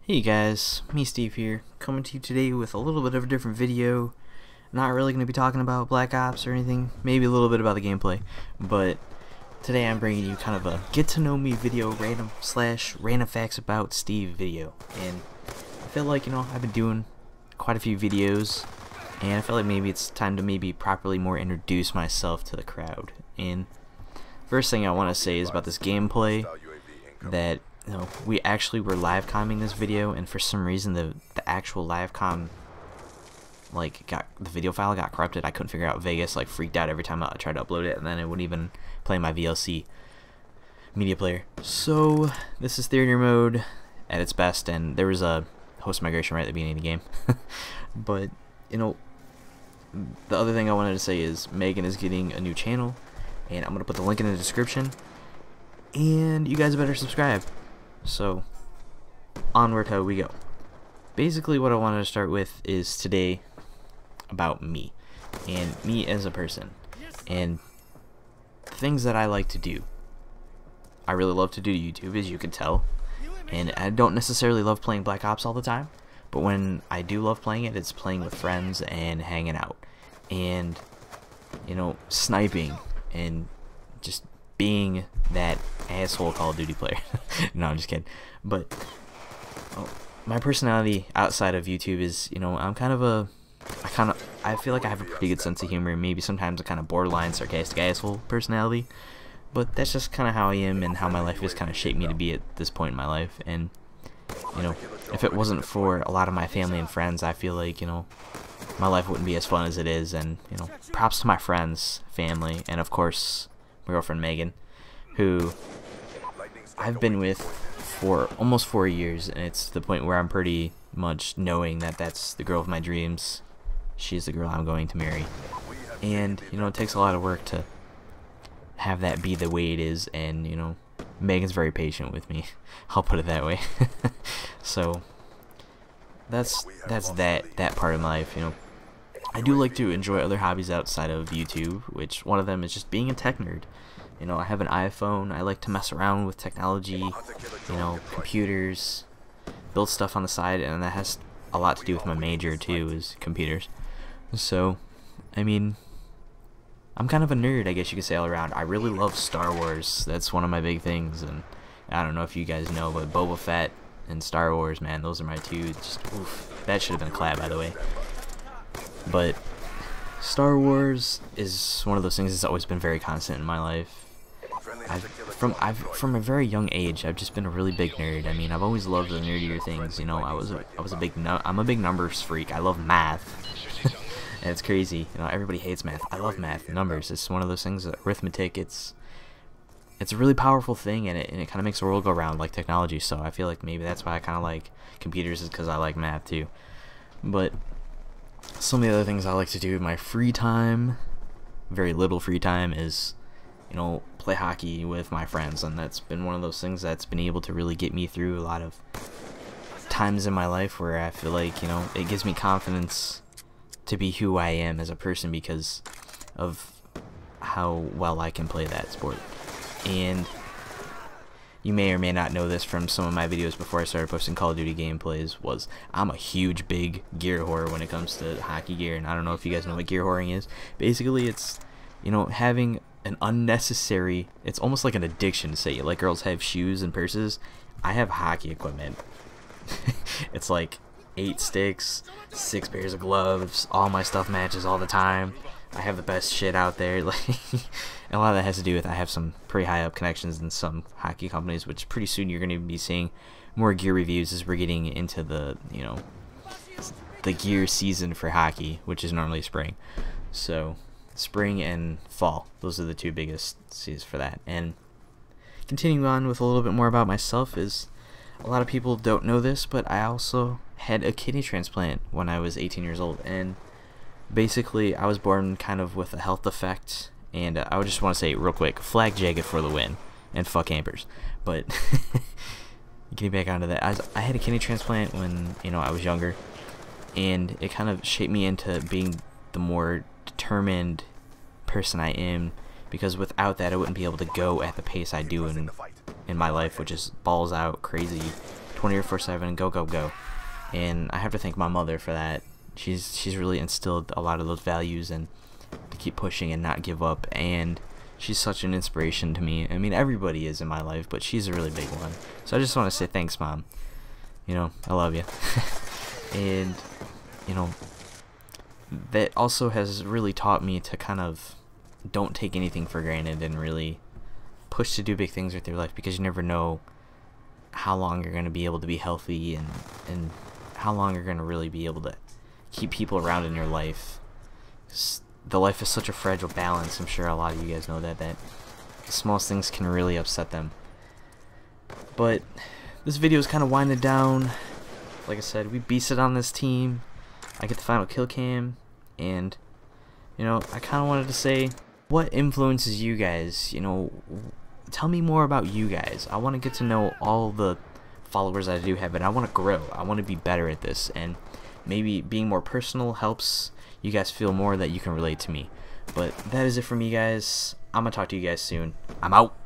Hey guys, me Steve here, coming to you today with a little bit of a different video. Not really going to be talking about Black Ops or anything, maybe a little bit about the gameplay, but today I'm bringing you kind of a get to know me video, random facts about Steve video. And I feel like, I've been doing quite a few videos, and I feel like maybe it's time to maybe properly more introduce myself to the crowd. And first thing I want to say is about this gameplay, that we actually were live comming this video, and for some reason the actual live com the video file got corrupted. I couldn't figure out. Vegas freaked out every time I tried to upload it, and then it wouldn't even play my VLC media player. So this is theater mode at its best, and there was a host migration right at the beginning of the game. But the other thing I wanted to say is Meghan is getting a new channel, and I'm gonna put the link in the description, and you guys better subscribe. So onward how we go. Basically what I wanted to start with is today about me and me as a person and things that I like to do. I really love to do YouTube, as you can tell, and I don't necessarily love playing Black Ops all the time, but when I do love playing it, it's playing with friends and hanging out and sniping and just being that asshole Call of Duty player. No, I'm just kidding. But my personality outside of YouTube is, I feel like I have a pretty good sense of humor, and maybe sometimes a kind of borderline sarcastic asshole personality. But that's just kind of how I am, and how my life has kind of shaped me to be at this point in my life. And if it wasn't for a lot of my family and friends, I feel like my life wouldn't be as fun as it is. And props to my friends, family, and of course my girlfriend Meghan, who I've been with for almost 4 years, and it's the point where I'm pretty much knowing that that's the girl of my dreams. She's the girl I'm going to marry, and it takes a lot of work to have that be the way it is, and Meghan's very patient with me. I'll put it that way. So that's that part of my life. I do like to enjoy other hobbies outside of YouTube, which one of them is just being a tech nerd. I have an iPhone. I like to mess around with technology, computers, build stuff on the side, and that has a lot to do with my major too, is computers. So, I'm kind of a nerd, I guess you could say, all around. I really love Star Wars. That's one of my big things, and I don't know if you guys know, but Boba Fett and Star Wars, man, those are my two. Just, oof, that should have been a collab, by the way. But Star Wars is one of those things that's always been very constant in my life. From a very young age, I've just been a really big nerd. I've always loved the nerdier things. I'm a big numbers freak. I love math. And it's crazy. Everybody hates math. I love math. Numbers. It's one of those things. Arithmetic. It's a really powerful thing, and it kind of makes the world go round, like technology. So I feel like maybe that's why I kind of like computers, is because I like math too. But some of the other things I like to do in my free time, very little free time, is play hockey with my friends, and that's been one of those things that's been able to really get me through a lot of times in my life where I feel like it gives me confidence to be who I am as a person because of how well I can play that sport. And you may or may not know this from some of my videos before I started posting Call of Duty gameplays, was I'm a huge big gear whore when it comes to hockey gear. And I don't know if you guys know what gear whoring is. Basically it's having an unnecessary, it's almost like an addiction to say, like girls have shoes and purses. I have hockey equipment. It's like 8 sticks, 6 pairs of gloves, all my stuff matches all the time. I have the best shit out there. And a lot of that has to do with I have some pretty high up connections in some hockey companies, which pretty soon you're going to be seeing more gear reviews as we're getting into the the gear season for hockey, which is normally spring. So spring and fall, those are the two biggest seasons for that. And continuing on with a little bit more about myself, is a lot of people don't know this, but I also had a kidney transplant when I was 18 years old, and basically I was born kind of with a health defect. And I would just want to say real quick, flag jagged for the win, and fuck campers. But getting back onto that, I had a kidney transplant when I was younger, and it kind of shaped me into being the more determined person I am, because without that I wouldn't be able to go at the pace I do in my life, which is balls out crazy 24/7, go, go, go. And I have to thank my mother for that. She's really instilled a lot of those values and to keep pushing and not give up. And she's such an inspiration to me. I mean, everybody is in my life, but she's a really big one. So I just want to say thanks, Mom. You know, I love you. And, you know, that also has really taught me to kind of don't take anything for granted and really push to do big things with your life, because you never know how long you're going to be able to be healthy and how long you're going to really be able to keep people around in your life. The life is such a fragile balance. I'm sure a lot of you guys know that the smallest things can really upset them. But this video is kind of winding down. Like I said, we beasted on this team. I get the final kill cam, and you know, I kind of wanted to say, what influences you guys? You know, tell me more about you guys. I want to get to know all the followers I do have, and I want to grow. I want to be better at this, and maybe being more personal helps you guys feel more that you can relate to me. But that is it from me, guys. I'm gonna talk to you guys soon. I'm out.